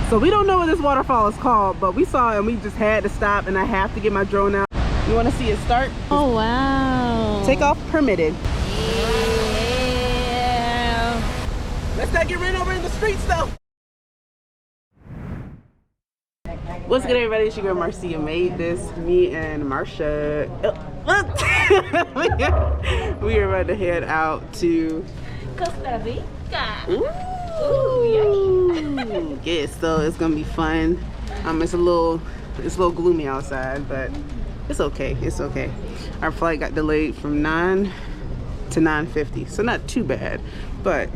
So we don't know what this waterfall is called, but we saw it and we just had to stop, and I have to get my drone out. You want to see it start? Oh wow. Takeoff permitted. Yeah. Let's not get ran over in the streets though. What's good, everybody? It's your girl Marcia Made This. Me and Marcia. We are about to head out to Costa Rica. Ooh, yeah, so it's gonna be fun. It's a little gloomy outside, but it's okay. It's okay. Our flight got delayed from 9 to 9:50, so not too bad. But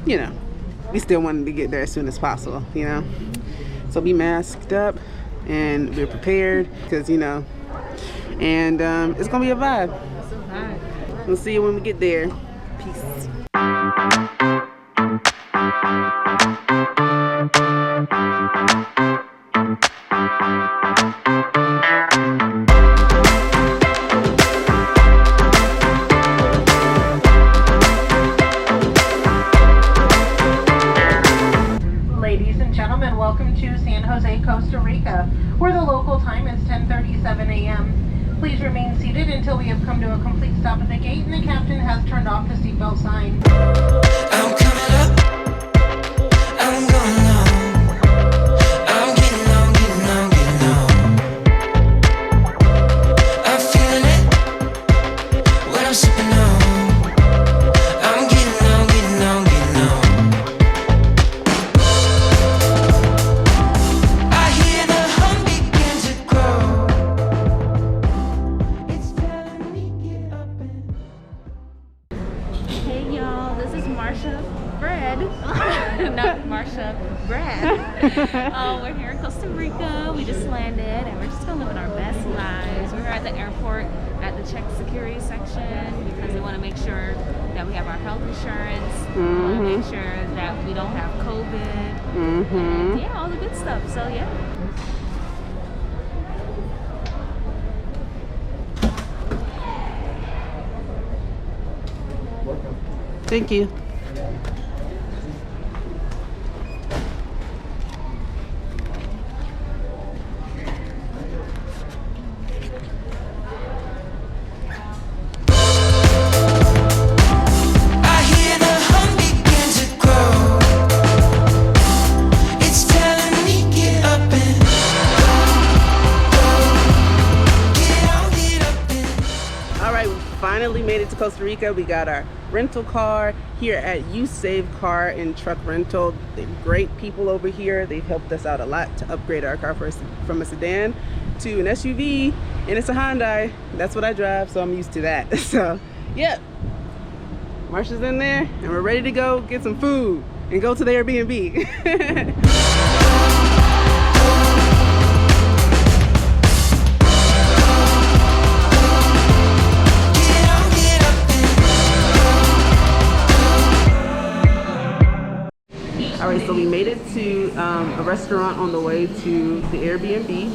you know, we still wanted to get there as soon as possible. You know, so be masked up and we're prepared because you know, and it's gonna be a vibe. It's a vibe. We'll see you when we get there. Peace. Ladies and gentlemen, welcome to San Jose, Costa Rica, where the local time is 10:37 a.m. Please remain seated until we have come to a complete stop at the gate and the captain has turned off the seatbelt sign. I'm coming up, I'm going on. I'm getting on, getting on, getting on. I'm feeling it when I'm sipping on. I'm getting on, getting on, getting on. I hear the hum begin to grow. It's telling me get up and Hey y'all, this is Marcia Bread. Not Marcia Brad. We're here in Costa Rica. We just landed and we're just gonna live our best lives. We're at the airport at the check security section because we want to make sure that we have our health insurance. We want to make sure that we don't have COVID. And yeah, all the good stuff. So yeah. Thank you. I hear the hum begin to grow. It's telling me get up and get up and. All right, we finally made it to Costa Rica. We got our rental car here at Save Car and Truck Rental. They're great people over here. They've helped us out a lot to upgrade our car from a sedan to an SUV, and it's a Hyundai. That's what I drive, so I'm used to that. So, yeah. Marcia's in there, and we're ready to go get some food and go to the Airbnb. All right, so we made it to a restaurant on the way to the Airbnb.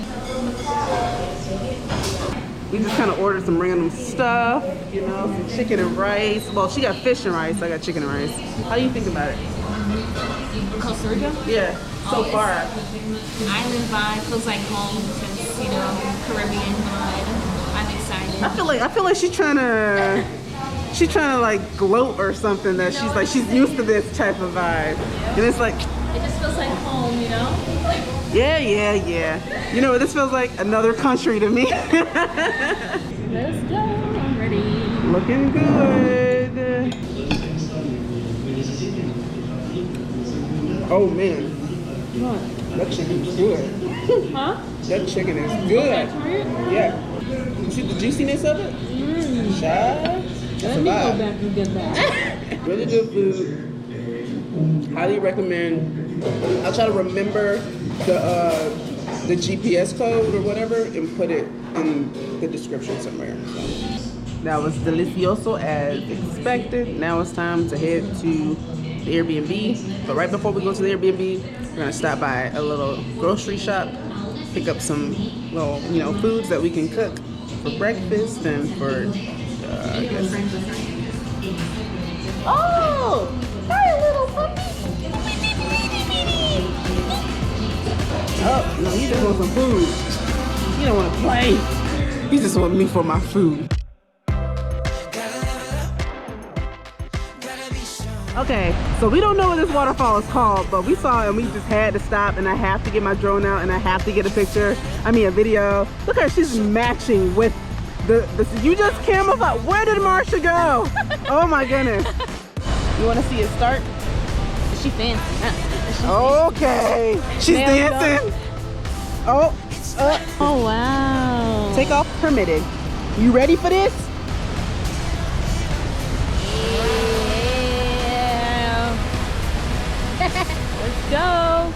We just kind of ordered some random stuff, you know, some chicken and rice. Well, she got fish and rice, I got chicken and rice. How do you think about it? Costa Rica? Yeah, so far. Island vibe feels like home since, you know, Caribbean vibe. I'm excited. I feel like she's trying to like gloat or something that she's used to this type of vibe. And it's like, It just feels like home, you know? yeah. You know what this feels like? Another country to me. Let's go. I'm ready. Looking good. Oh man. What? That chicken's good. Huh? That chicken is good. Yeah. You see the juiciness of it? Child. That's a vibe. back and get that. Really good food. Highly recommend. I'll try to remember the GPS code or whatever and put it in the description somewhere. So. That was delicioso as expected. Now it's time to head to the Airbnb. But right before we go to the Airbnb, we're gonna stop by a little grocery shop, pick up some little, you know, foods that we can cook for breakfast and for, I guess. Oh, hi, little puppy. Oh, no, he just wants some food. He don't want to play. He just wants me for my food. Okay, so we don't know what this waterfall is called, but we saw it and we just had to stop, and I have to get my drone out and I have to get a picture, a video. Look at her, she's matching with the you just camouflaged. Where did Marcia go? Oh my goodness. You want to see it start? She fancy, huh? Okay, she's dancing. Oh, Oh, wow. takeoff permitted. You ready for this? Let's go.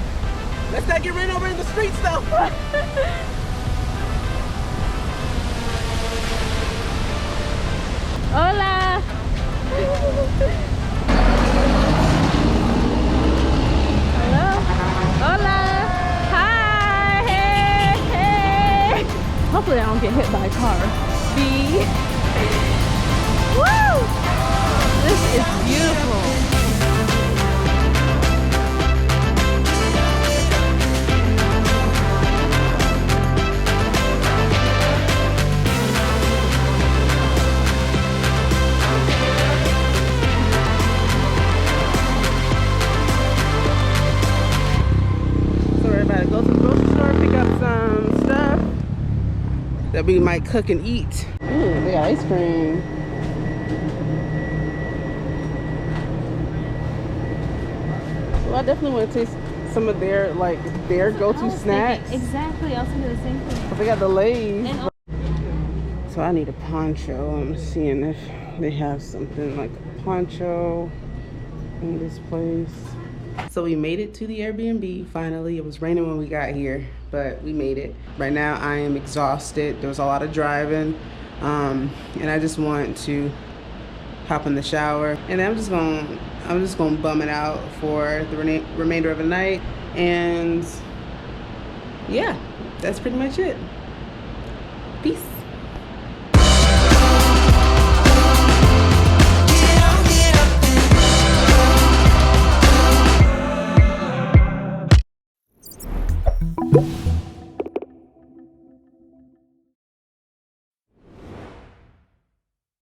Let's not get ran over in the streets though. Hola. Hello. Hola. Hi. Hey. Hey. Hopefully I don't get hit by a car. B. Woo. This is beautiful. Go to the grocery store, pick up some stuff that we might cook and eat. Ooh, they got ice cream. So I definitely want to taste some of their go-to snacks. Exactly, I was thinking the same thing. But they got the Lay's. So I need a poncho. I'm seeing if they have something like a poncho in this place. So we made it to the Airbnb finally. It was raining when we got here, but we made it. Right now I am exhausted. There was a lot of driving, and I just want to hop in the shower, and I'm just gonna bum it out for the remainder of the night. And yeah, that's pretty much it. Peace.